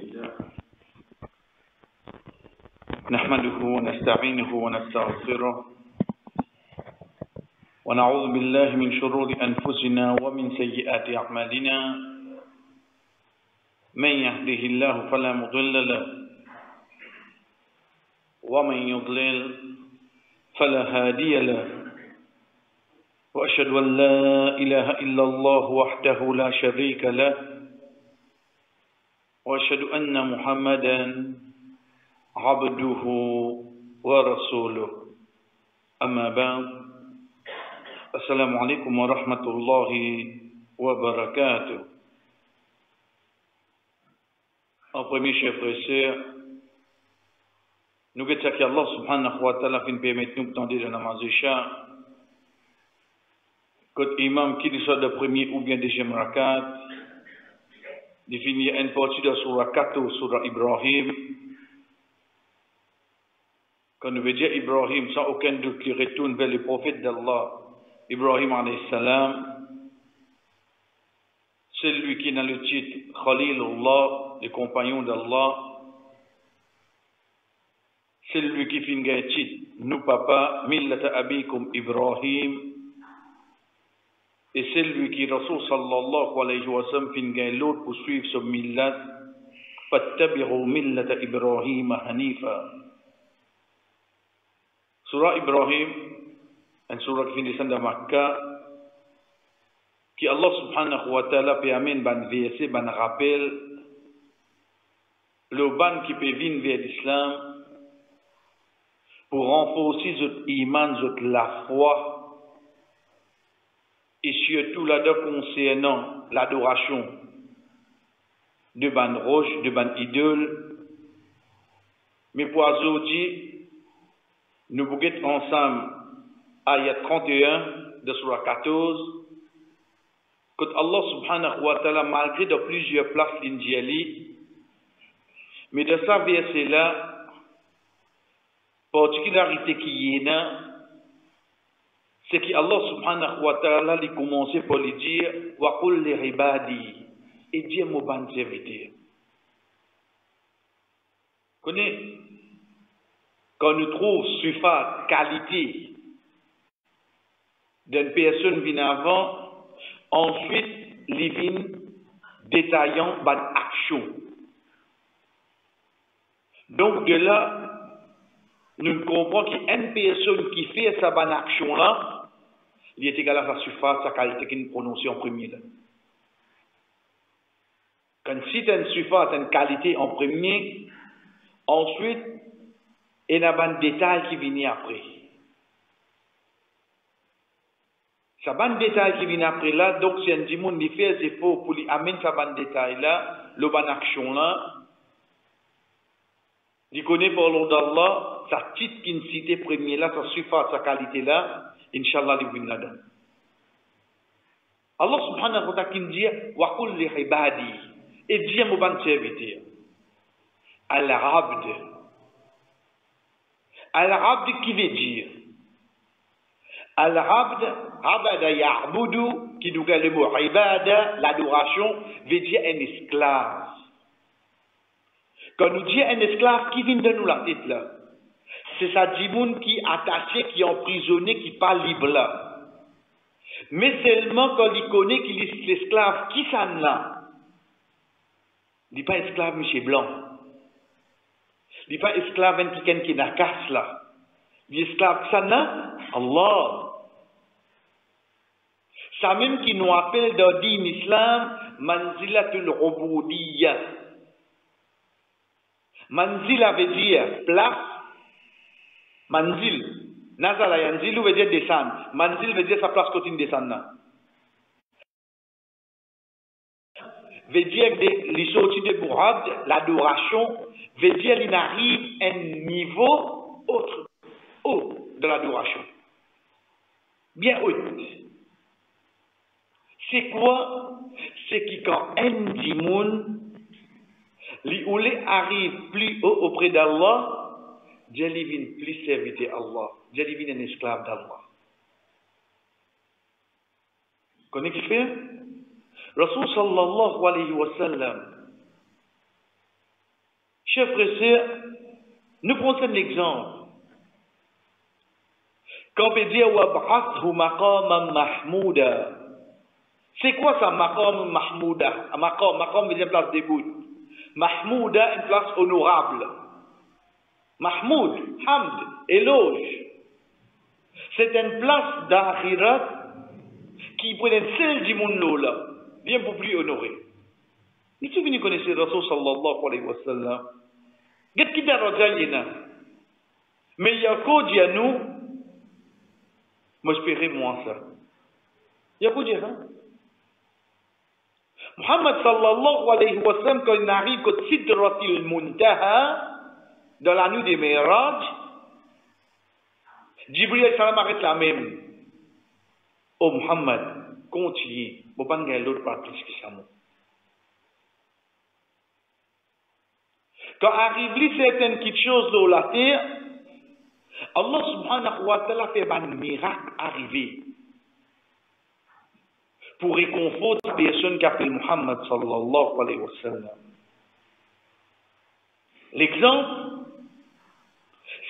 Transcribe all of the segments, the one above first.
لله نحمده ونستعينه ونستغفره ونعوذ بالله من شرور أنفسنا ومن سيئات أعمالنا من يهده الله فلا مضل له ومن يضلل فلا هادي له وأشهد أن لا إله إلا الله وحده لا شريك له وأشهد أن محمدا عبده ورسوله أما بعد السلام عليكم ورحمة الله وبركاته. En premier, chers frères et sœurs, nous que Allah subhanahu wa ta'ala fin permettre nous de tendre namaz isha. Quand imam qui soit de premier ou bien deuxième rakat, définir une partie de surah 4 ou surah Ibrahim. Quand nous veut dire Ibrahim, sans aucun doute, qui retourne vers le prophète d'Allah, Ibrahim alayhi salam, celui qui a le titre Khalilullah, le compagnon d'Allah, celui qui finit le titre Nous papa, millata abikum Ibrahim, et celui qui Rasul sallallahu alayhi wa sallam finit l'autre pour suivre son millat, fattabi'u millata Ibrahim hanifa. Surah Ibrahim, une surah qui descend de Makkah, qui Allah subhanahu wa ta'ala permet ban verset, ban rappel, le ban qui peut venir vers l'islam, pour renforcer notre iman, notre la foi, et surtout là-dedans concernant l'adoration de ban roche, de ban idole, mais pour aujourd'hui, nous bouquons ensemble ayat 31 de surah 14, que Allah subhanahu wa ta'ala, malgré de plusieurs places l'indiali, mais de ça verset-là, particularité qui est là, c'est qu'Allah subhanahu wa ta'ala a commencé par lui dire wa qul li ibadi, et dire mon ban serviteur. Connais, quand nous trouvons suffa qualité d'une personne vient avant, ensuite les vins détaillant ban action. Donc de là, nous comprenons qu'une personne qui fait sa bonne action là, il est égal à sa surface, sa qualité qu'il prononce en premier. Là. Quand si tu as une surface, une qualité en premier, ensuite, il y a un détail qui vient après. Ce bon détail qui vient après là, donc c'est un dimon qui fait des efforts pour lui amener ce bon détail là, le bon action là. Il connaît par l'ordre d'Allah, sa titre qui est cité premier là, sa surface, sa qualité là, Inch'Allah, il vient là-dedans. Allah subhanahu wa ta'ala qui dit, wa qul li ibadi, et dit à mon bon serviteur, al-abd. Al-abd qui veut dire, al-abd, abada ya'budu, qui nous dit le mot ibada, l'adoration, veut dire un esclave. Quand nous dit un esclave, qui vient de nous la tête là? C'est ça dimoun qui est attaché, qui est emprisonné, qui n'est pas libre là. Mais seulement quand il connaît qu'il est l'esclave, qui ça là? Il n'est pas esclave, monsieur Blanc. Il n'est pas esclave, qui n'a casse là. Il est esclave, qui ça là? Allah. Ça même qui nous appelle dans l'islam, manzilatul ubudiyya. Manzila veut dire place. Manzil. Nazala yanzilu veut dire descendre. Manzil veut dire sa place quand il descend. Veut dire les sorties de Bourad, l'adoration, veut dire qu'il arrive à un niveau autre, haut de l'adoration. Bien haut. C'est quoi? C'est que quand un dimoun, l'oulé arrive plus haut auprès d'Allah, Dieu vient plus serviteur Allah. Dieu vient un esclave d'Allah. Connais qui fait? Rasul sallallahu alayhi wa sallam, Chers frères et sœurs, nous prenons un exemple. Quand on peut dire wab'athu maqaman mahmouda, c'est quoi ça, maqam mahmouda? Maqam veut dire place d'écoute. Mahmouda, une place honorable. Mahmoud, hamd, éloge. C'est une place d'akhirat qui peut être celle du monde là, bien pour plus honorer. Et si vous connaissez Rasul sallallahu alayhi wa sallam, qu'est-ce qui t'a rajayé là? Mais il y a quoi dire nous? Moi, j'espérais moins ça. Il y a quoi dire hein? Muhammad sallallahu alayhi wa sallam, quand il arrive au Sidratil Muntaha, dans la nuit des Mi'raj, Jibril salam arrête la même. Oh Muhammad, continue. Je ne vais pas gagner l'autre part plus que ça. Quand arrive certaines petites choses dans la terre, Allah subhanahu wa ta'ala fait un miracle arriver pour réconforter la personne qui appelle Muhammad sallallahu alayhi wa sallam. L'exemple,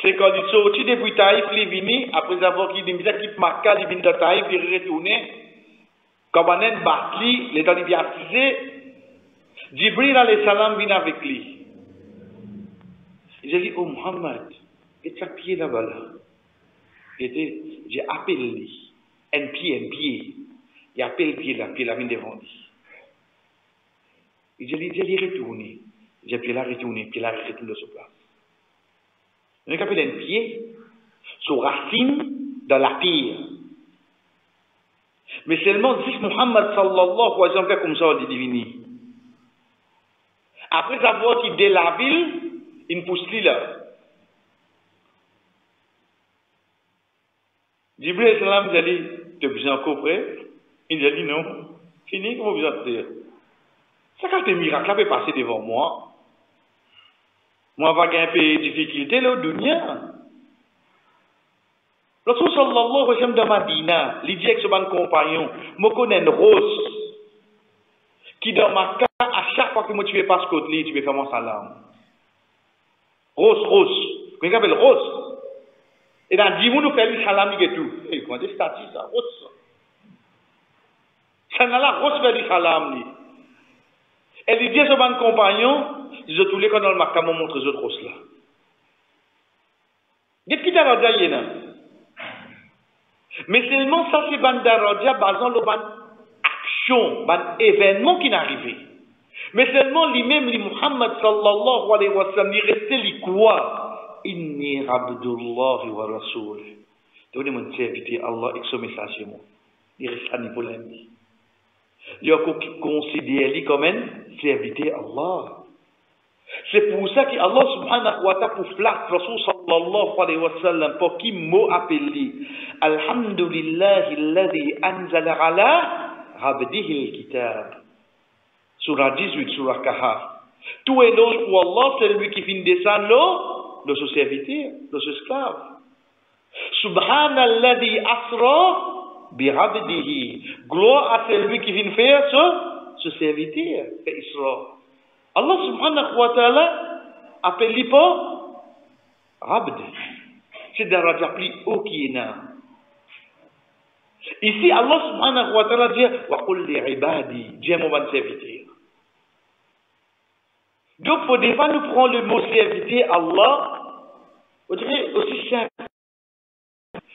c'est quand il sortit depuis Taïf, il est venu, après avoir quitté l'équipe Makka, il est venu de Taïf, il est retourné. Quand on a un batli, il est allé baptiser, Jibril alayhi salam vient avec lui. Il a dit, oh Muhammad, et ça pied là-bas là. J'ai appelé lui, un pied. Il appelle le pied là vient devant lui. Il a dit, il retourne. J'ai pied là retourné, pied là retourne de sa place. On a appelé un pied, son racine dans la terre. Mais seulement si Muhammad sallallahu alayhi wa sallam fait comme ça, il divini. Après avoir quitté la ville, il pousse là. Jibril salam il a dit, tu as besoin encore prêt? Il a dit non. Fini, comment vous êtes dire? Ça quand tes miracles peut passer devant moi. Moi, je vais avoir un peu de difficulté là au dunya. Rasul sallallahu alayhi wa sallam de Madina, il dit avec son compagnon, je connais une rose qui dans ma cas, à chaque fois que moi tu veux passer côté, tu veux faire mon salam. Rose. Qu'on appelle rose. Et dans 10 mois, nous faisons le salam et tout. Et comment est-ce que ça, rose? Ça n'a la rose fait le salam. Et il dit à son compagnon, ils ont tous les quand dans le Makka, montre les autres roses là. Qu'est-ce qui t'a dit là? Mais seulement ça, c'est ban daraja basant le ban action, ban événement qui n'est arrivé. Mais seulement lui-même, lui Muhammad sallallahu alayhi wa sallam, il restait lui quoi? Inni abdullahi wa rasul. Donc, mon serviteur Allah et son message moi. Il reste à niveau l'ami. Il a considéré lui comme un serviteur Allah. C'est pour ça que Allah subhanahu wa ta'ala pour flatter Rasul sallallahu alayhi wa sallam pour qui mot appelé Alhamdulillahi alladhi anzala ala abdihi al-kitab. Surah 18, surah Kahf. Tout éloge pour Allah, c'est lui qui finit descendre là, de ce serviteur, de ce esclave. Subhanalladhi asra bi abdihi. Gloire à celui qui vient faire ce serviteur, fait Isra. Allah subhanahu wa ta'ala appelle lui pas abd. C'est daraja plus haut qui est là. Ici, Allah subhanahu wa ta'ala dit wa qul li ibadi, dis mon serviteur. Donc, pour des fois, nous prenons le mot serviteur Allah, on dirait aussi simple.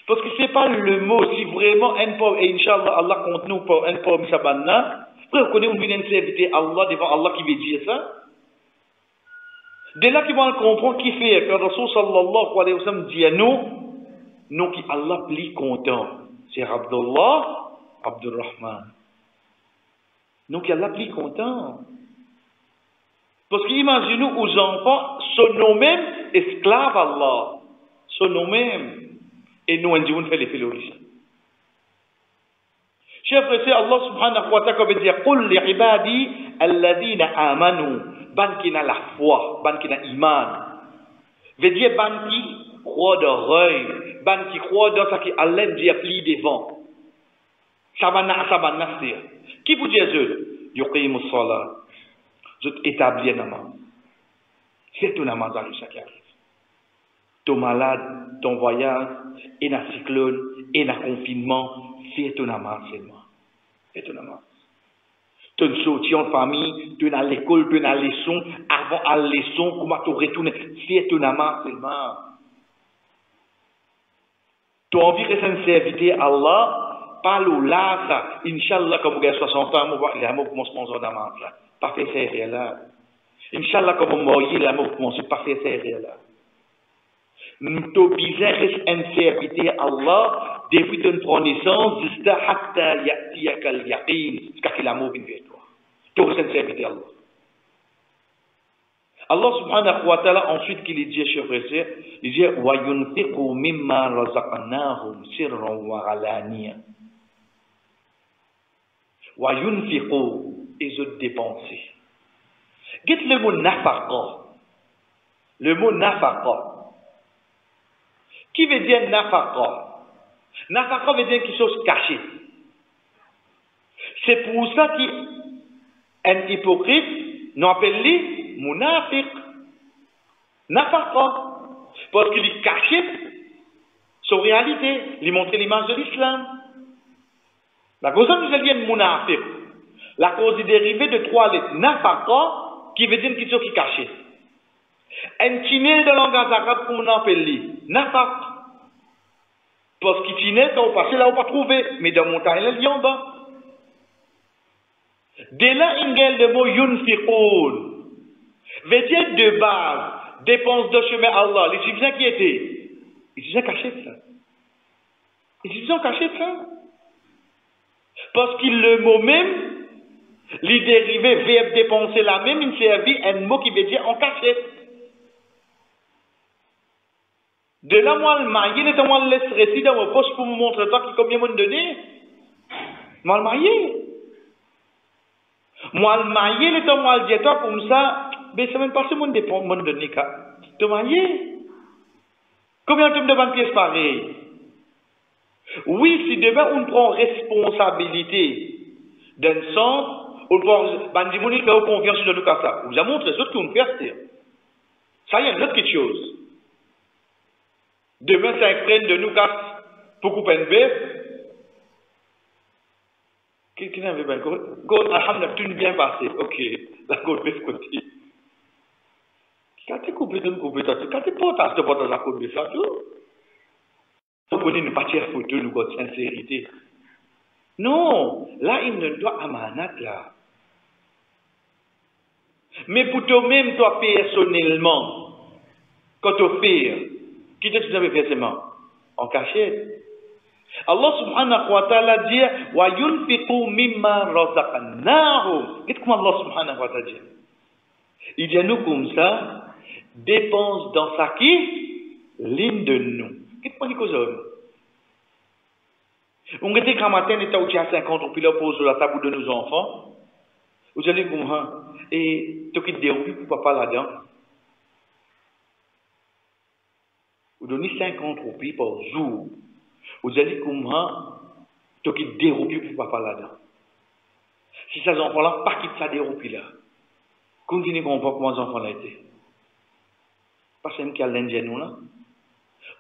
Parce que ce n'est pas le mot, si vraiment un pauvre, et Inch'Allah, Allah compte nous pour un pauvre Sabanna, après on connaît où vient un serviteur Allah devant Allah qui veut dire ça. Dès là qu'ils vont comprendre qui fait, quand Rasul sallallahu alayhi wa sallam dit à nous qui Allah plie content, c'est Abdullah, Abdurrahman. Nous qui Allah plie content. Parce qu'imaginez-nous aux enfants, son nom même, esclave Allah. Son nom même. Et nous, on dit, on fait les féloristes. Chers frères, c'est Allah subhanahu wa ta'ala qui veut dire, Qul li ibadi alladhina amanu, ban qui n'a la foi, ban qui n'a iman. Veut dire, ban qui croit d'oreille, ban qui croit dans ce qui Allah dit appli devant. Sabana, c'est. Qui vous dit, yuqimu salat? Je établis un amant. C'est ton namaz ça qui arrive. Ton malade, ton voyage, et un cyclone, et un confinement, c'est ton namaz seulement. C'est ton namaz. Tu es sorti en famille, tu es à l'école, tu es à la leçon, avant à la leçon, comment tu retournes, c'est ton namaz seulement. Tu as envie de servir Allah, parle là, ça, Inch'Allah, comme vous avez 60 ans, il y a un mot pour mon sponsor namaz là. Pas faire ça, là. Inch'Allah, comme vous m'auriez, il y a un mot pour mon sponsor, pas faire ça, là. Nous sommes obligés de servir Allah depuis de notre naissance jusqu'à hatta ya'tiyaka al-yaqin, jusqu'à qu'il a mot vient vers toi. Tu dois servir Allah. Allah subhanahu wa ta'ala ensuite qu'il dit chez frère, il dit wa yunfiqu mimma razaqnahum sirran wa alaniya. Wa yunfiqu ils ont dépensé. Dites le mot nafaqa. Le mot nafaqa. Qui veut dire nafaqa? Nafaqa veut dire quelque chose caché. C'est pour ça qu'un hypocrite nous appelle lui munafiq. Nafaqa. Parce qu'il est caché son réalité. Il montre l'image de l'islam. La cause nous dit munafiq. La cause est dérivée de 3 lettres. Nafaqa, qui veut dire quelque chose qui est caché. Un tunnel de langage arabe qu'on appelle lui, nafaq. Parce qu'il tunnel, quand on passe là, on va trouver. Mais dans la montagne, il y a en bas. Dès là, il y a le mot yunfiqoun. Veut dire de base, dépense de chemin Allah. Les Égyptiens qui étaient? Les Égyptiens cachaient de ça. Les Égyptiens cachaient de ça. Parce qu'il le mot même, les dérivés verbe dépenser la même, il servit un mot qui veut dire en cachette. De là, moi, le marié, le temps, moi, le laisse rester dans ma poche pour me montrer toi qui combien m'ont donné. Moi, le marié. Moi, le marié, le temps, moi, le dis toi comme ça, mais ça même pas ce monde dépend, m'ont donné, te marié. Combien tu me demandes pièces pareilles? Oui, si demain on prend responsabilité d'un sens, on prend, bandimouni, fait confiance de nous comme ça. Vous a montré ce qu'on fait, ça y est, une autre chose. Demain, ça imprègne de nous casse pour couper une bœuf. Qui n'avait pas encore? God, alhamdulillah, tout bien passé. Ok, la côte de ce côté. Quand tu coupes, tu coupes, quand tu portes la côte de ça, tout. On connaît une partie photo, nous, de sincérité. Non, là, il ne doit amanat, là. Mais pour toi-même, toi, personnellement, quand tu fais, qui te fait versement? En cachette. Allah subhanahu wa ta'ala dit wa yunfiqu mimma razaqnahum. Qu'est-ce que Allah subhanahu wa ta'ala dit? Il dit à nous comme ça, dépense dans sa qui? Ligne de nous. Qu'est-ce que c'est ça? On était grand matin, on était au 50 on pile pose sur la table de nos enfants. Vous allez comprendre. Et tu quittes des roupies pour papa là-dedans. Vous donnez 50 roupies par jour. Vous allez comprendre, tu quittes des roupies pour papa là-dedans. Si ces enfants-là, pas quitte ça des roupies là. Continuez à comprendre comment les enfants là étaient. Parce que qui a l'Indien nous là.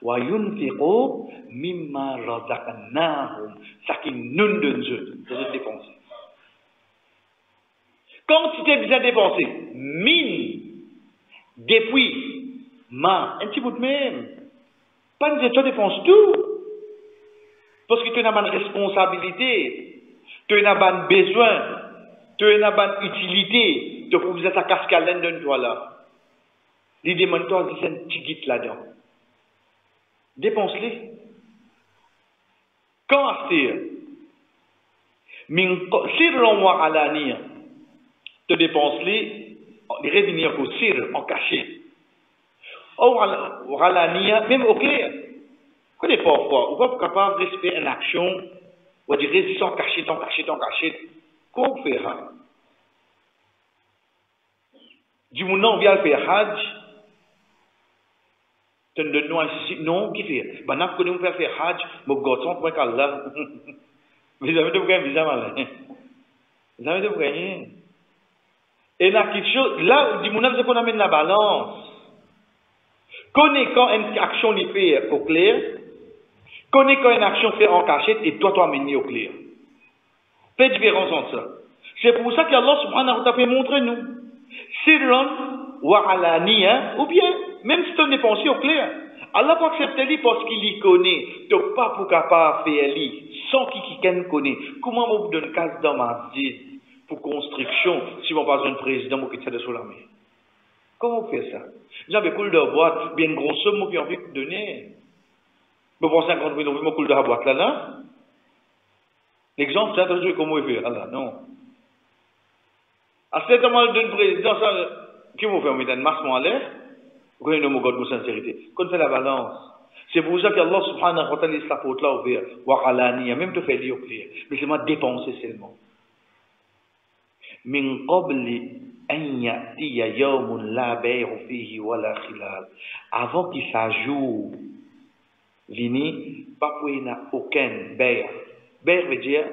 Wa yunfiqu mimma razaqnahum. Ça qui nous donne Dieu, de dépenser. Quantité bien dépensée, mine, depuis, un petit bout de même. Pas de toi dépenses tout. Parce que tu as une responsabilité, tu as un besoin, tu as une utilité, tu peux vous ta cascade de toi là. Les démons-toi, c'est un petit guide là-dedans. Dépense-les. Quand astir, sirron wa alaniya, te dépense-les, les revenir pour sir, en cachet. Or, alaniya, même au clair. Vous ne pas pourquoi. Vous n'êtes pas capable de faire une action, ou de résister en cachet. Comment vous faites? Du moment où on vient faire Hajj, tu ne donnes ici, non, qui fait? Ben, quand on va faire Hajj, mon garçon, pour qu'Allah, vous avez de vous gagner, vous avez de vous gagner. Et là, quelque chose, là, du moment où on amène la balance, Connais quand une action est faite au clair, connais quand une action fait en cachette et toi mener au clair. Fais différence entre ça. C'est pour ça qu'Allah subhanahu wa ta'ala fait montrer nous. Sirran wa alaniya, ou bien, même si tu n'es pas au clair, Allah peut accepter lui parce qu'il y connaît. Tu n'es pas pour capable de faire lui, sans qu'il connaît. Comment on vous donne case dans ma vie pour construction si on pas un président qui tient de sous la main? Comment on fait ça? J'avais cool de boîte, bien grosse somme qui ont envie de donner. Mais pour 50 000 euros, je coule de la boîte là. L'exemple, c'est de comment on fait. Allah, non. À cet moment d'un président, qui vous fait mettre une masse en l'air? Vous connaissez le mot de sincérité. Qu'on fait la balance. C'est pour ça qu'Allah subhanahu wa ta'ala laisse la faute là ouverte. Wa alaniya, même te fait lire au clair. Mais c'est moi dépenser seulement. Min qabli an ya'tiya yawmun la bay'u fihi wa la khilal. Avant qu'il s'ajoute, vini, pas pour y n'a aucun bay'. Bay' veut dire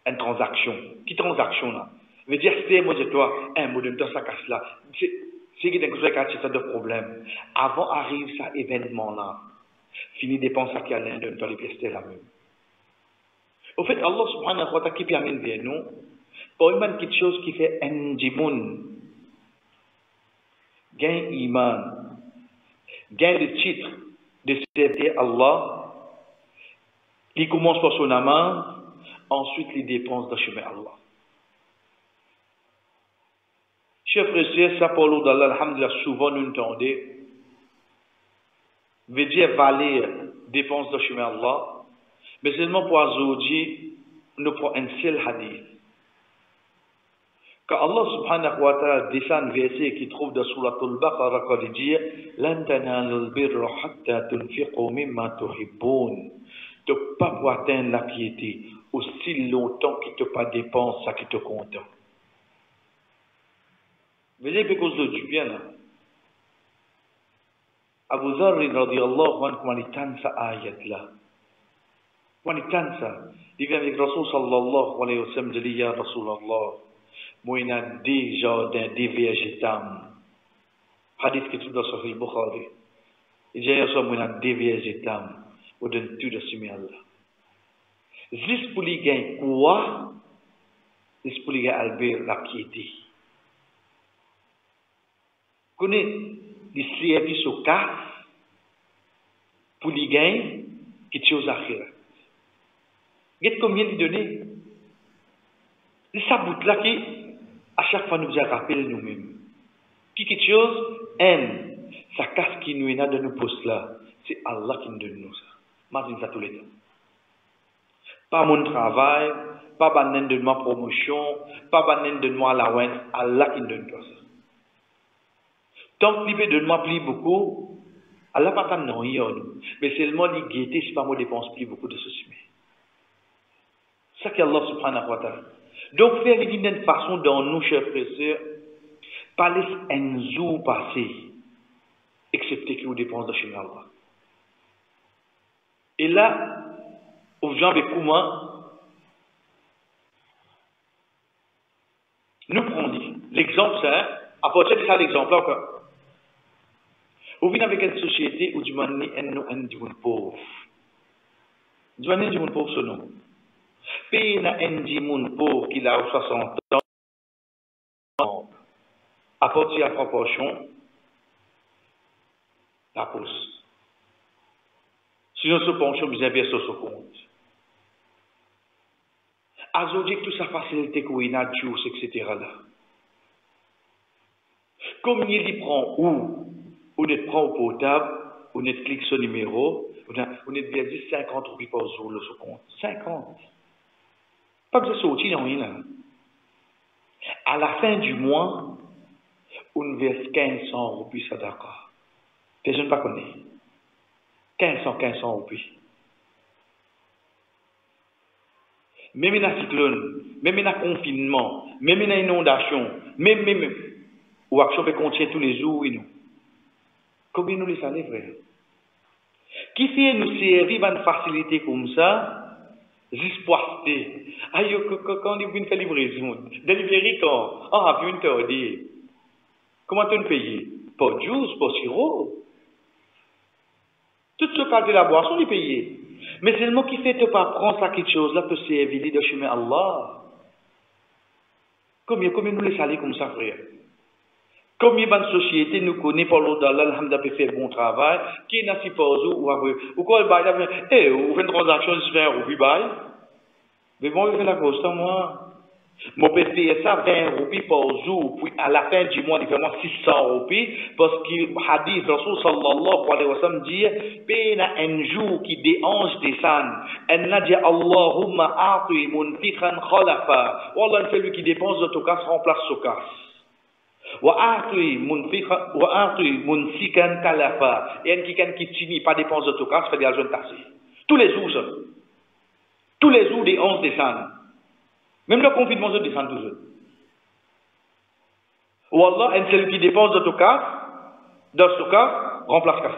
une transaction. Qui transaction là? Veut dire c'est moi je toi, un mot de temps ça casse là. C'est qui quelque chose qui a de problème. Avant arrive ça événement là. Fini dépense à qui a l'un de les pièces la même. Au fait, Allah subhanahu wa ta'ala qui permet de nous, pour une quelque chose qui fait un jimoun, gain iman, gain le titre de servir Allah, il commence par son amant, ensuite il dépense dans le chemin Allah. Chers frères, ça pour d'Allah, alhamdulillah, souvent nous entendons, veut dire valer dépense dans le chemin Allah, mais seulement pour aujourd'hui, nous prenons un seul hadith. Quand Allah subhanahu wa ta'ala descend un verset qui trouve dans Suratul Baqarah, quand il dit Lan tanalul birra hatta tunfiqu mimma tuhibbun. Tu ne peux pas atteindre la piété aussi longtemps qu'il ne te pas dépense ça qui te content. Vous voyez quelque chose de du bien là. Abu Dharr radiyallahu anhu quand il tente sa ayat là. Quand il tente ça, il vient avec Rasul sallallahu alayhi wa sallam, il dit Ya Rasulallah, moi il y a des jardins, des végétales. Hadith qui est tout dans Sahih Bukhari. Il dit Ya Rasulallah, moi il y a des végétales. Ou d'un tout de ce Allah. Juste pour les gagner quoi? Juste pour les gagner la piété. Connais les services au cas pour les gagner qui chose à faire. Regardez combien de données. Les saboutes là qui à chaque fois nous rappellent nous-mêmes. Qui quelque chose aime ça casse qui nous est dans nos postes là. C'est Allah qui nous donne nous ça. Martin ça tous les temps. Pas mon travail, pas banen de ma promotion, pas banen de moi la ouin, Allah qui nous donne tout ça. Tant que l'ibé de moi plie beaucoup, Allah pas tant non yon. Mais seulement les gaietés, c'est pas moi dépense plus beaucoup de ceci. Ça qu'Allah subhanahu wa ta'ala. Donc faire une façon dans nous, chers frères et sœurs, pas laisser un jour passer, excepté que vous dépensez de chez Allah. Et là, aux gens avec comment nous prenons l'exemple, c'est à partir de ça l'exemple là. Vous venez avec une société où du monde un pauvre. Du monde un pauvre ce nom. Pays na un pauvre qui a 60 ans. À partir à proportion, la pousse. Sinon, ce penchant, vous avez sur ce compte. Aujourd'hui, toute sa facilité qu'on a, etc. là. Comme il prend où? On est prend au portable, on est clique sur le numéro, on est bien dit 50 roupies par jour le compte. 50. Pas besoin de sortir, non, là. À la fin du mois, on verse 1500 roupies, ça d'accord. Les jeunes ne pas connaissent. 1500 roupies. Même il y a un cyclone, même il y a un confinement, même il y a une inondation, même, ou action peut continuer tous les jours, nous. Combien nous les allons, frère? Qui fait nous servir une facilité comme ça, juste pour acheter? Aïe, quand on fait livraison, délivrer quand? Ah, puis on t'a dit. Comment tu payes? Pas de juice, pas de sirop. Tout ce qualité la boisson, il est payé. Mais c'est le mot qui fait de pas prendre ça quelque chose là pour servir de chemin Allah. Combien nous laissons aller comme ça, frère? Combien de sociétés nous connaissons par l'autre d'Allah, alhamdoulilah, fait bon travail, qui n'a si pas ou quoi le bail, vous faites une transaction, je fais un roupi bail. Mais bon, il fait la cause, moi. Mon peut payer ça 20 roupies par jour, puis à la fin du mois, il fait moi 600 roupies, parce que hadith, Rasul sallallahu alayhi wa sallam dit, paye un jour qui déhanche des sangs, elle n'a dit Allahumma a'ti munfikhan khalafa, Wallah, celui qui dépense de tokas remplace sokas. Wa a'ti munfikan kalafa, et un qui tini pas dépense de tokas, fait des jeunes tassés. Tous les jours déhanche des sangs. Même le confinement, je descends toujours. Ou Allah, celui qui dépense de ton cas, remplace casse.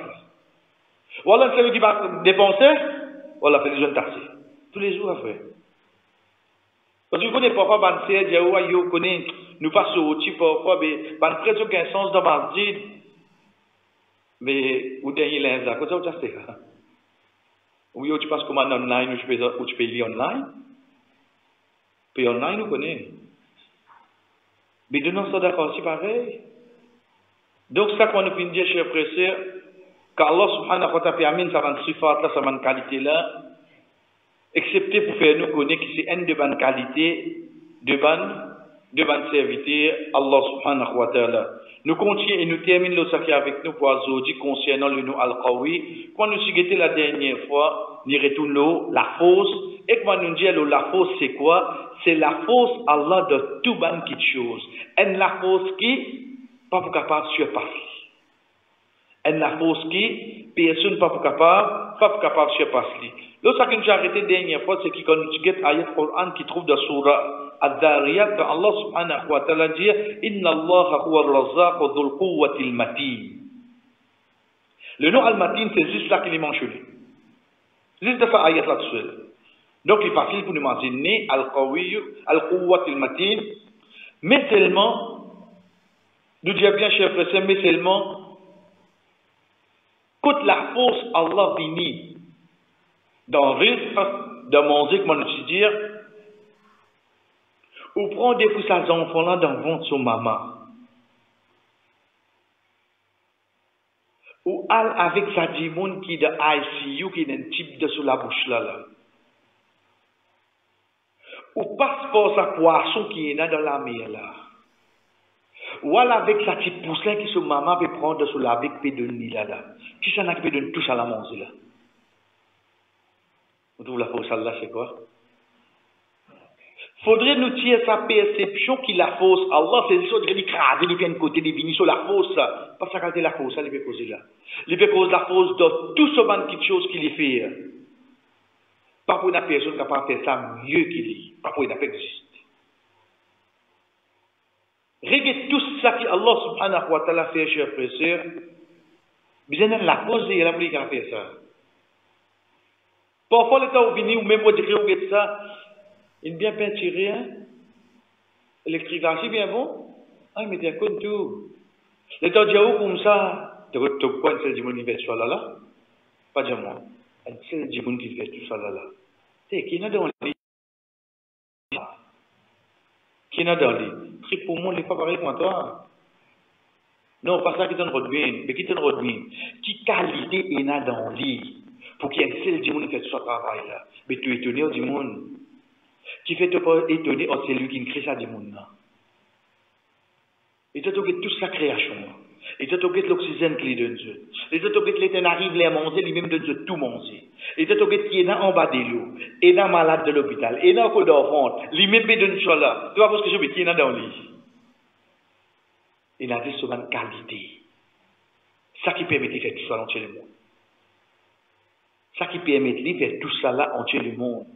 Ou Allah, celui qui va dépenser, voilà, fait des jeunes taxés. Tous les jours, après. Parce que vous connaissez parfois, nous passons au type parfois, mais, presque aucun sens dans ma vie, mais, ou dernier linge, quoi ça, vous savez, oui, tu passes comme en online, ou tu peux lire online. Puis online, nous connaissons. Mais de nous, ça d'accord, c'est pareil. Donc, ça qu'on a pu dire, chers frères et sœurs, qu'Allah subhanahu wa ta'ala permet ça va sifat là, ça va qualité là, excepté pour faire nous connaître que c'est une de bonne qualité, de bonne serviteur, Allah subhanahu wa ta'ala. Nous continuons et nous terminons le sacré avec nous pour aujourd'hui concernant le nom Al-Qawi. Quand nous sommes la dernière fois, nous retournons la fausse. Et quand nous disons la fausse, c'est quoi? C'est la fausse Allah de tout ban qui chose. Et la fausse qui, pas pour capable de surpasser. Et la fausse qui, personne pas pour capable de surpasser. L'autre que nous avons arrêté la dernière fois, c'est quand nous disons ayat Coran qui trouve dans Surah Ad-Dariyat, quand Allah subhanahu wa ta'ala dit Inna Allah huwa ar-razzaq dhul quwwati al-matin. Le nom al-matin, c'est juste là qu'il est mentionné. Juste de ça, ayat là-dessus. Donc, il est facile pour nous mentionner al-qawi, al-quwwati al-matin, mais seulement, nous disons bien, chers frères, mais seulement, quand la force Allah finit dans le risque de manger, comme on dit dire, ou prendre des fois ses enfants là dans le ventre de son maman. Ou al avec sa dimoun qui est de ICU, qui est un type de sous la bouche là. Ou passe par sa poisson qui est là dans la mer là. Ou al avec sa petite poussin qui son maman peut prendre sous la bec et donner là. Qui s'en a qui peut donner tout ça à la manger là. Vous trouvez la force là, c'est quoi? Faudrait nous tirer sa perception qu'il la fausse. Allah, c'est ça, il crase, il vient de côté, il vient sur la fausse. Pas ça quand la fausse, il peut causer là. Il peut causer la fausse de tout ce monde qui chose qu'il fait. Pas pour une personne capable de faire ça mieux qu'il est. Pas pour une personne exister. Regardez tout ça que Allah subhanahu wa ta'ala fait, chers frères et sœurs. Bien la cause, il a voulu faire ça. Parfois, le temps où venu, ou même pour dire que ça, il bien peinturé, hein? Électrique bien bon? Ah, mais t'es comme tout. Le temps où comme ça, tu vois un seul du monde qui fait tout ça là? Pas de moi. Un seul du monde qui fait tout ça là. C'est qui est dans le lit? Qui est dans le lit? Pour moi, il n'est pas pareil comme toi. Non, pas ça qui donne votre bien, mais qui donne votre bien. Qui qualité est dans le lit? Pour qu'il y ait un seul du monde qui fait tout ce travail là. Mais tu es étonné du monde. Qui fait te pas étonner, c'est lui qui crée ça du monde là. Et tu as toute sa création. Et tu as l'oxygène qui donne Dieu. Et tu as l'éternel arrive les manger, lui-même de Dieu tout manger. Et tu as qui est dans en bas de l'eau, et dans malade de l'hôpital, et dans le code d'enfant, lui-même donne ça là. Tu vois parce que je veux qui est dans le lit. Il a dit sur une qualité. Ça qui permet de faire tout ça dans le monde. Ça qui permet de faire tout ça là en le monde.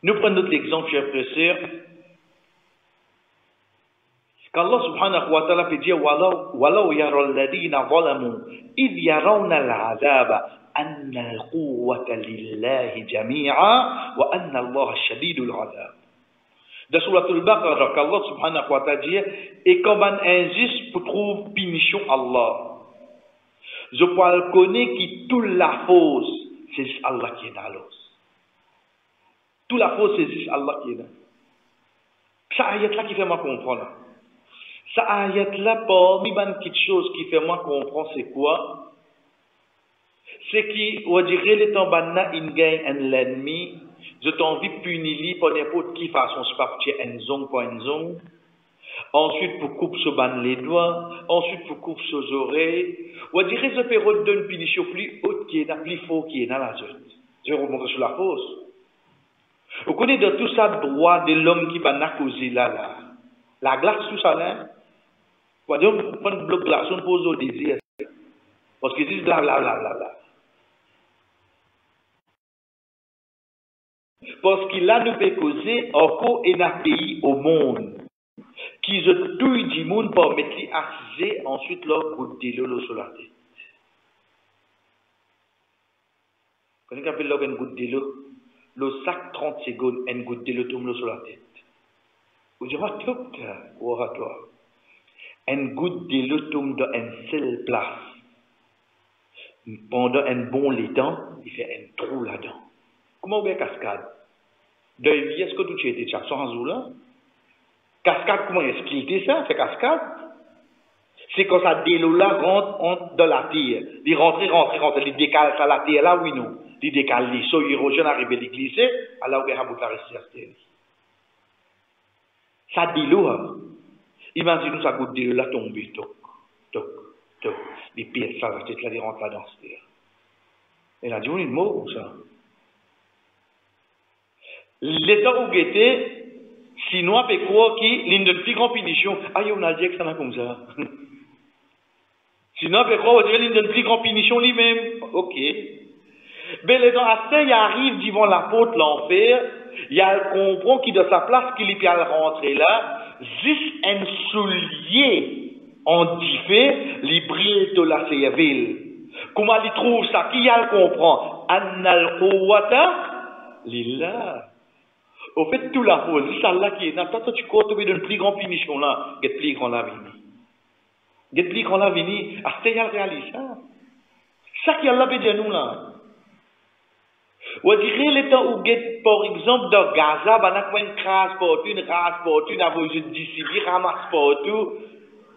Nous prenons notre exemple, chers frères et sœurs. Qu'Allah subhanahu wa ta'ala peut dire وَلَوْ يَرَى الَّذِينَ ظَلَمُوا إِذْ يَرَوْنَ الْعَذَابَ أَنَّ الْقُوَّةَ لِلَّهِ جَمِيعًا وَأَنَّ اللَّهَ الشَّدِيدُ الْعَذَابِ. Dans Surah Al-Baqarah, qu'Allah subhanahu wa ta'ala dit et comme un injuste pour trouver punition Allah. Je peux connaître qui tout la fausse, c'est juste Allah qui est dans l'os. Tout la fausse, c'est juste Allah qui est dans. Ça ayat là qui fait moi comprendre. Ça ayat là, parmi les petites choses qui fait moi comprendre, c'est quoi? C'est qui, on dirait, les temps banna, il gagne un l'ennemi, je t'envie de punir pour n'importe qui façon, c'est pas pour un zong pour un zong. Ensuite, pour couper ce ban les doigts, ensuite, pour couper ses oreilles. On dirait, ce période donne punition plus haute qui est là, plus fort qui est dans la zone. Je vais remonter sur la fausse. Vous connaissez de tout ça, droit de l'homme qui va causé là. La glace, tout ça là. Vous voyez, on prend le bloc de glace, on pose au désir. Parce qu'ils disent bla. Parce qu'il a nous fait causer encore un pays au monde. Qui se touille du monde pour mettre assiser, ensuite leur goutte de l'eau sur la tête. Quand on appelle une goutte de l'eau, le sac 30 secondes, une goutte de l'eau tombe sur la tête. Vous direz, toi. Une goutte de l'eau tombe dans une seule place. Pendant un bon temps, il fait un trou là-dedans. Comment on fait cascade? Dans une vie, est-ce que tout était déjà sans jour là? Cascade, comment est-ce qu'il était ça? C'est cascade. C'est quand ça de l'eau là rentre dans la terre. Il rentre, il décale ça la terre là, oui, non. Il décale, il saut, il rejoint, arrive, il glisse, alors il y a un bout de la terre. Ça de l'eau, imaginez-nous ça goutte de l'eau là tomber, toc. Les pieds, ça, la tête là, il rentre là dans cette terre. Et là, dit, on est mort, ça. L'état où il était, sinon, on peut croire qu'il y a une plus grande punition. Ah, on a dit que ça n'a comme ça. Sinon, on peut croire qu'il y a une plus grande punition lui-même. Ok. Mais les gens, assez, il arrive devant la porte l'enfer, il y a le comprend qui de sa place, qu'il est à rentrer là, juste un soulier en diffé, il brille de la ville. Comment il trouve ça? Qui a le comprend? Annal quwwata lillah. Au fait, tout la pose, c'est là qui est là. Toi, tu crois trouver une plus grande punition là, get plus grand la vini. Get plus grand la vini, à ce qu'il réalise ça. Ça qui a la bédé nous là. Ou dirait les temps où get, par exemple, dans Gaza, on a une crasse partout, une race partout, une avoue d'ici, ramasse partout.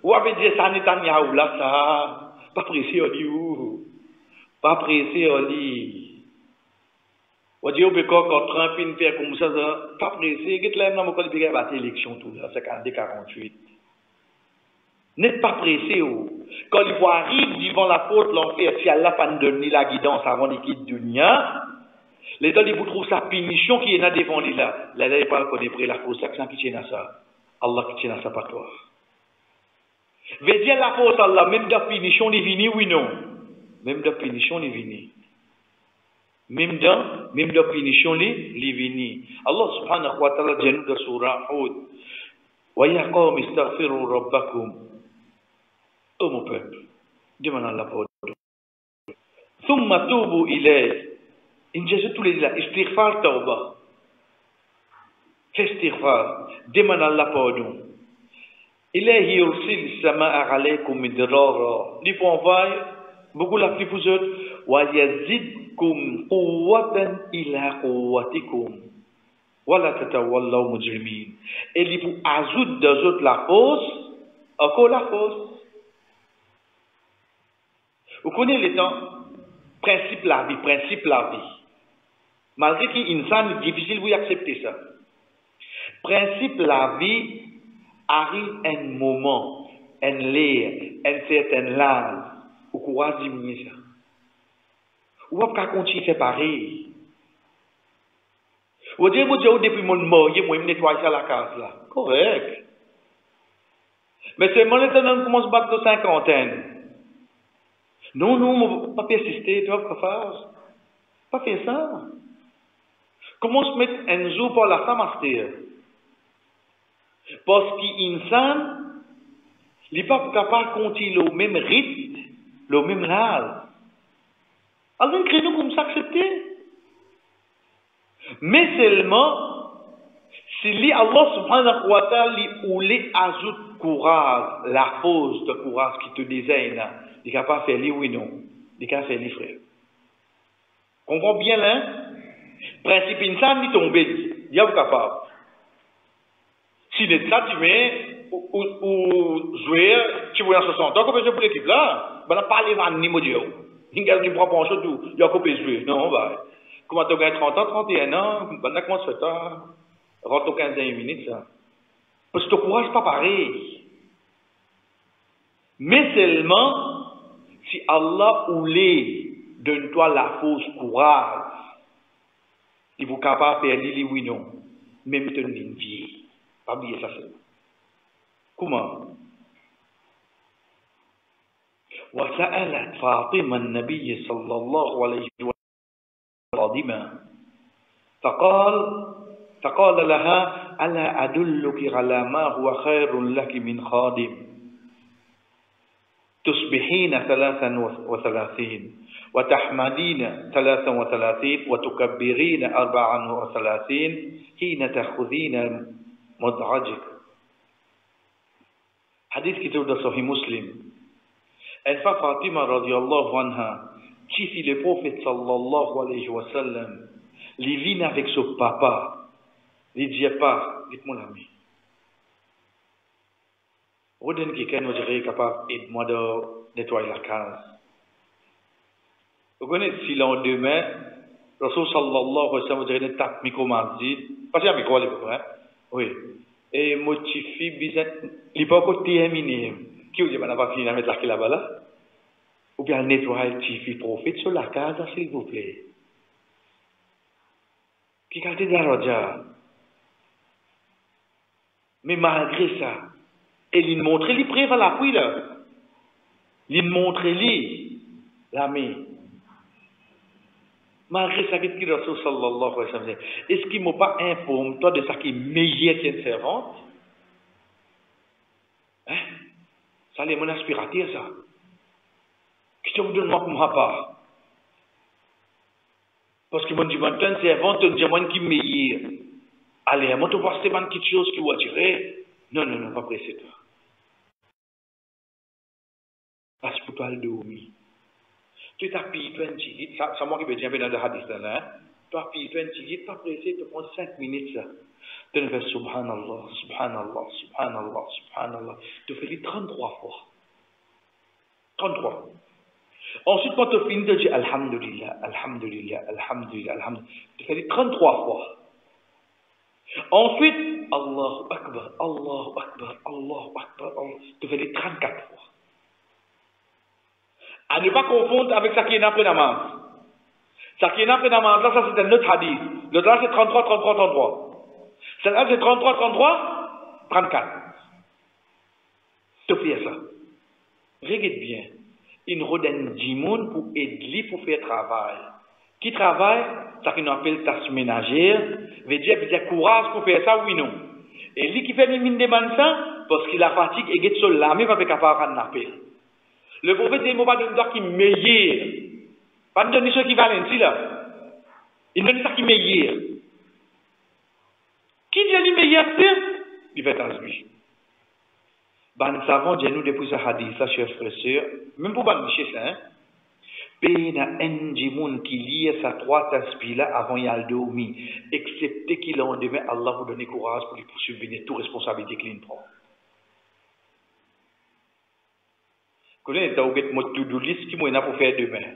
Ou avait dit ça, Netanyahu là, ça. Pas pressé, on dit où? Pas pressé, on dit. On dit, quand Trump fait comme ça, pas pressé, qu'est-ce que là, on va battre l'élection tout là, c'est 48. N'êtes pas pressé, quand il faut arriver devant la porte, l'enfer, si Allah pas donné la guidance avant de quitter Dunia, les gens, ils vous trouvent sa punition qui est là devant lui là. Là, il parle qu'on est prêt, la fausse, c'est qui tient à ça. Allah qui tient à ça, pas toi. Veut dire la fausse, Allah, même de punition, il est venu, oui, non. Même de punition, il est venu. Même de punition, il est venu. Allah subhanahu wa ta'ala dit dans surah Hud, wa ya qawm istaghfiru rabbakum. Oh mon peuple, demande à Allah pardon. Thumma tubu ilayh. In Jésus tous les jours, istighfar tawba. Fais istighfar, demande à Allah pardon. Ilayhi yursil samaa alaykum midrara. Il faut envoyer beaucoup la pluie pour eux. Wa yazidkum quwwatan ila quwwatikum. Wa la tatawallaw mujrimin. Et il faut ajouter deux autres la force, encore la force. Vous connaissez les temps, principe la vie. Malgré qu'il est difficile vous accepter ça. Principe la vie arrive un moment, un l'air, un certain âge, où courage diminuer ça. Ou pas continuer à faire pareil. Vous dites, depuis mon mort, moi, je nettoie ça la case là. Correct. Mais c'est maintenant qu'on commence à battre de cinquantaine. Non, pas persister, tu vas pas faire. Pas faire ça. Comment se mettre un jour pour la femme à terre? Parce qu'insan, il n'est pas capable de continuer le même rythme, le même âge. Alors, nous comme ça accepter. Mais seulement, si Allah subhanahu wa ta'ala lui ajoute courage, la force de courage qui te désigne, il est capable de faire oui ou non. des cas fait les frères. Comprends bien là? Principe insan ni tombé, il y a capable. Si de ça tu mets ou jouer, tu vois 60 ans, comment je pour l'équipe là? Ben pas les vannes ni modio. Il y a une propre chose tout, il y a coupé jouer. Non, bah. Comment tu gagnes 30 ans, 31 ans, ben comment se fait ça? Rentre aux 15 minutes ça. Parce que ton courage pas pareil. Mais seulement si Allah voulait donne-toi la fausse courage, il vous capable de faire les oui non, même te une vie. Pas oublier ça seulement. Comment? وسألت فاطمة النبي صلى الله عليه وسلم فقال لها ألا أدلك على ما هو خير لك من خادم تصبحين 33 وتحمدين 33 وتكبرين 34 حين تأخذين مضجعك. حديث كتاب de Sahih Muslim. Elle fait Fatima radiallahu anha, qui fit le prophète sallallahu alayhi wa sallam, les vient avec son papa, il dit pas, dites-moi l'ami. Roden qui est nous capable aide-moi de nettoyer la case. Vous connaissez si l'an demain, Rasul sallallahu alayhi wa sallam dirait tape micro mardi, parce qu'il y a micro à l'époque, hein? Oui. Et motifi bizet, il pas encore terminé. Qui vous dit, on n'a pas fini de mettre la clé là-bas là? Ou bien nettoyer le tifi prophète sur la case, s'il vous plaît. Qui a été de la roja? Mais malgré ça, et il montre les preuves à l'appui là. Il montre les main. Malgré ça, qu'est-ce qu'il a dit sallallahu alayhi wa sallam? Est-ce qu'il ne m'a pas informé toi de ça qui est meilleur qu'une servante? Hein? Ça, c'est mon aspirateur, ça. Qu'est-ce que vous donnez moi pour ma part? Parce que mon dit, mon servante, on dit, moi qui est meilleur. Allez, moi, tu vois, c'est quelque chose qui va tirer. Non, pas pressé, toi. Parce que pour toi, le dormir. Tu t'as payé 20 litres, ça moi qui vais dire dans le hadith là, hein? Tu as payé 20 litres, pas pressé, tu prends 5 minutes ça. Tu fais subhanallah, subhanallah, subhanallah, subhanallah. Tu fais les 33 fois. 33. Ensuite, quand tu finis, tu dis alhamdulillah, alhamdulillah, alhamdulillah, alhamdulillah. Tu fais les 33 fois. Ensuite, Allahu Akbar, Allahu Akbar, Allahu Akbar, Allah. Tu fais les 34 fois. À ne pas confondre avec ça qui est après namaz. Ça qui est après namaz, là, ça c'est un autre hadith. L'autre là, c'est 33, 33, 33. Celle-là, c'est 33, 33, 34. Tu fais ça. Regarde bien. Une rodène d'imoun pour aider pour faire travail. Qui travaille, ça qu'on appelle tâche ménagère, veut dire qu'il y a courage pour faire ça, oui, non. Et lui qui fait une mine demande ça, parce qu'il a fatigue et qu'il est seul là, mais il va faire capable de appel. Le prophète dit, il ne va pas donner ça qui est meilleur. Pas donner ce qui va ici là. Il donne ça qui est meilleur. Qui dit le meilleur, c'est? Il fait un lui. Ben, nous savons, nous depuis ce hadith, là, chers frères et sœurs, même pour pas chez ça, hein. Pena un djimoun qui lie sa trois tasbih là avant y aller dormir, excepté qu'il en demain, Allah vous donne courage pour lui subvenir toute responsabilité qu'il prend. Vous connaissez, vous avez un to-do list qui m'a pour faire demain.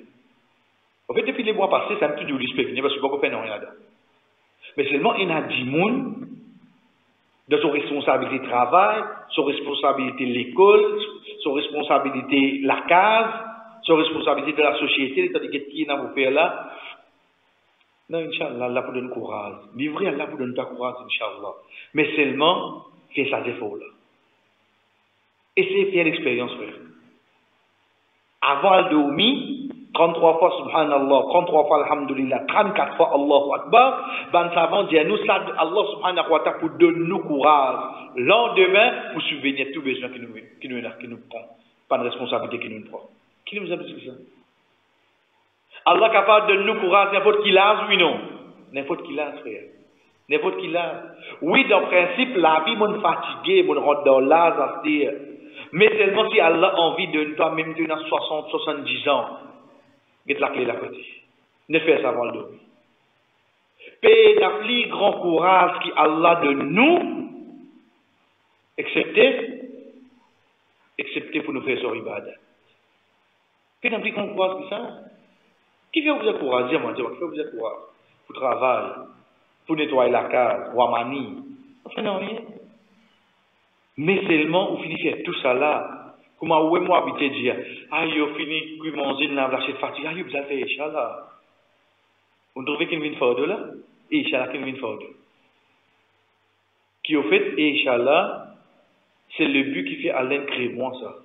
En fait, depuis les mois passés, c'est un to-do list qui parce que beaucoup fait rien là-dedans. Mais seulement, il y a un djimoun de son responsabilité de travail, son responsabilité de l'école, son responsabilité de la case, son responsabilité de la société, c'est-à-dire qu'est-ce qu'il y a à faire là? Non, Inch'Allah, Allah vous donne courage. Vivre, Allah vous donne courage, Inch'Allah. Mais seulement, fais ça d'effort là. Essayez de faire l'expérience, frère. Avant de dormir, 33 fois Subhanallah, 33 fois Alhamdulillah, 34 fois Allahu Akbar, ben savant dire nous ça, Allah Subhanahu wa ta'ala pour donner nous courage. Lendemain, pour subvenir tous les besoins qui nous prend. Pas de responsabilité qui nous prend. Qui nous a dit ça? Allah est capable de nous courage n'importe qui l'âge, oui non? N'importe qui l'âge, frère. N'importe qui l'âge. Oui, dans le principe, la vie m'en fatigué, m'en rentre dans l'âge à se dire. Mais seulement si Allah a envie de toi, même tu as 60, 70 ans. Get la clé là côté. Ne fais ça avant le dormir. Paix d'appli grand courage qui Allah de nous, excepté pour nous faire sur ibadat. Paix d'appli grand courage qui ça? Qui fait vous encourager, moi, qui fait vous encourager? Pour travail, pour nettoyer la case, pour manie. Enfin, non, rien. Mais seulement, vous finissez tout ça là. Comment vous moi habiter dire, ah, vous fini, puis manger, vous lâché de fatigue, ah, vous avez fait, Inch'Allah. Vous trouvez qu'il vient faire de là? Et Inch'Allah, qu'il vient faire de. Qui au fait, Inch'Allah, c'est le but qui fait Alain créer moi ça.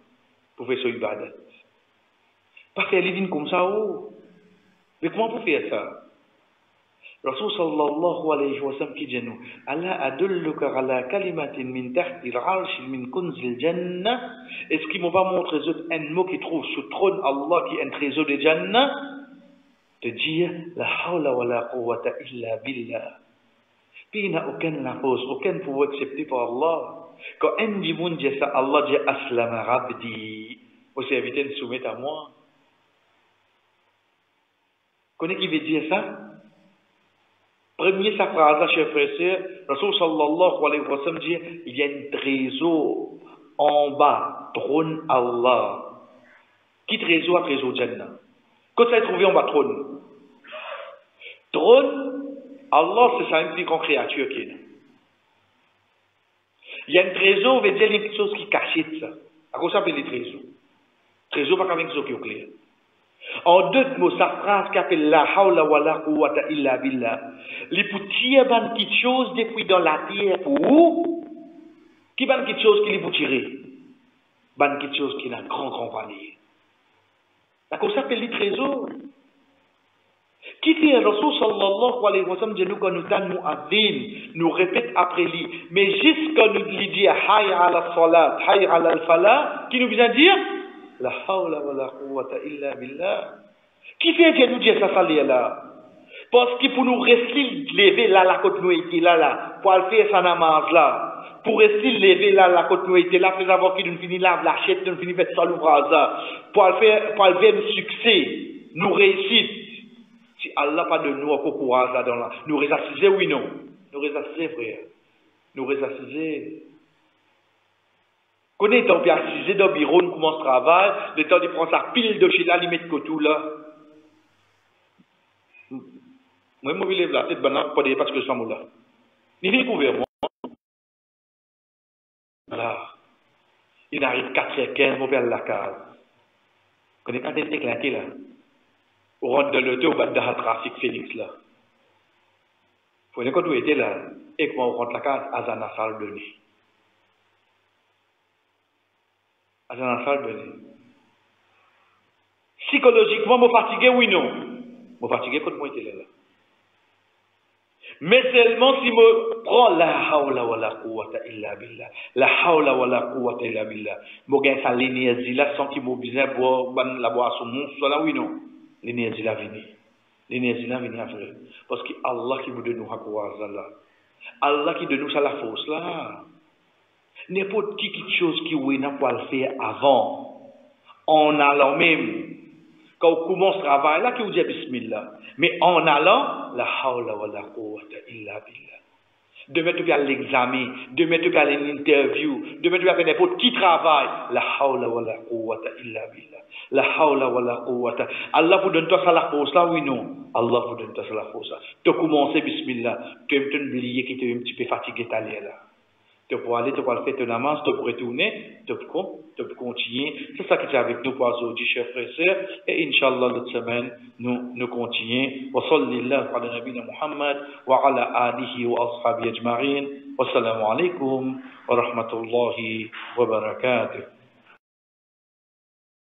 Pour faire ce ibadat. Parce qu'elle vient comme ça, oh. Mais comment vous faire ça? Rasul sallallahu alayhi wa sallam qui dit nous, Allah adulluka ala kalimatin min tahti al-arsh min kunzil jannah. Est-ce qu'il m'a pas montré un mot qui trouve sous trône Allah qui est un trésor de Jannah? De dire la hawla wa la quwwata illa billah. Puis il n'y a aucune réponse, aucun pouvoir accepté par Allah. Quand un dit ça, Allah dit aslama rabdi. Vous invité de soumettre à moi. Connaissez qui veut dire ça? Premier sa phrase là, chers frères et sœurs, Rasul sallallahu alayhi wa sallam dit, il y a un trésor en bas, trône Allah. Qui trésor à trésor Jannah? Quand ça est trouvé en bas, trône. Trône, Allah, c'est ça une plus grande créature qui est là. Il y a un trésor, on veut dire quelque chose qui cache ça. À quoi ça s'appelle les trésors? Trésor, pas quelque chose qui est clair. En deux mots, sa phrase qui appelle la hawla wa la quwwata illa billah. Les petits ban quelque chose depuis dans la terre pour vous. Qui ban quelque chose qui les vous tirer? Ban quelque chose qui a un grand valeur. D'accord, ça s'appelle les trésors. Qui fait Rasul sallallahu alayhi wa sallam dit nous quand nous donne mu'adhin, nous répète après lui. Mais jusqu'à nous lui dit hayy ala salat, hayy ala al falah, qui nous vient dire la hawla wa la quwwata illa billah. Qui fait que nous dire ça là? Parce que pour nous rester lever là la côte nous était là pour faire sa namaz là, pour rester lever là la côte nous était là, faire avoir qui nous finit là la chèque nous finit faire ça l'ouvrage là, pour faire nous succès, nous réussite. Si Allah pas de nous encore courage là dans là, nous réassiser oui non, nous réassiser frère, nous réassiser. Connais ton bien assisé dans le bureau, nous commence travail, le temps de prendre sa pile de chez là, il met de côté là. Moi, je me lève la tête, parce que je suis là. Il vient couvrir moi. Voilà. Il arrive 4h15, mon père la case. Quand il est éclaté là, on rentre dans l'auto, on va dans le trafic Félix là. Vous voyez quand vous étiez là, et quand on rentre la case, à la salle de nuit. À la salle de nuit. Psychologiquement, je suis fatigué, oui, non. Je suis fatigué quand moi j'étais là. Mais seulement si je prends la hawla wa la quwwata illa billah, la hawla wa la quwwata illa billah, je gagne ça l'énergie là sans qu'il m'ait besoin boire la boisson monstre là, oui, non. L'énergie là vient. L'énergie là vient après. Parce que Allah qui vous donne nous courage là. Allah qui donne nous ça la force là. N'importe qui quelque chose qui oui n'a pas le faire avant. En allant même. Quand on commence le travail, là, qui vous dit Bismillah. Mais en allant, la hawla wa la quwwata illa billah. Demain, tu vas l'examen. Demain, tu vas l'interview. Demain, tu vas faire n'importe qui travail. La hawla wa la quwwata illa billah. La hawla wa la quwwata. Allah vous donne toi ça la force là, oui, non. Allah vous donne toi ça la force là. Tu commences Bismillah. Tu aimes t'oublier qui t'es un petit peu fatigué d'aller là. Tu peux aller, tu peux faire ton namaz, tu peux retourner, tu peux continuer. C'est ça qui est avec nous pour aujourd'hui, chers frères et sœurs. Et Inch'Allah, cette semaine, nous continuons. Wa sallallahu ala nabina Muhammad wa ala alihi wa ashabi ajma'in. Wassalamu alaikum wa rahmatullahi wa barakatuh.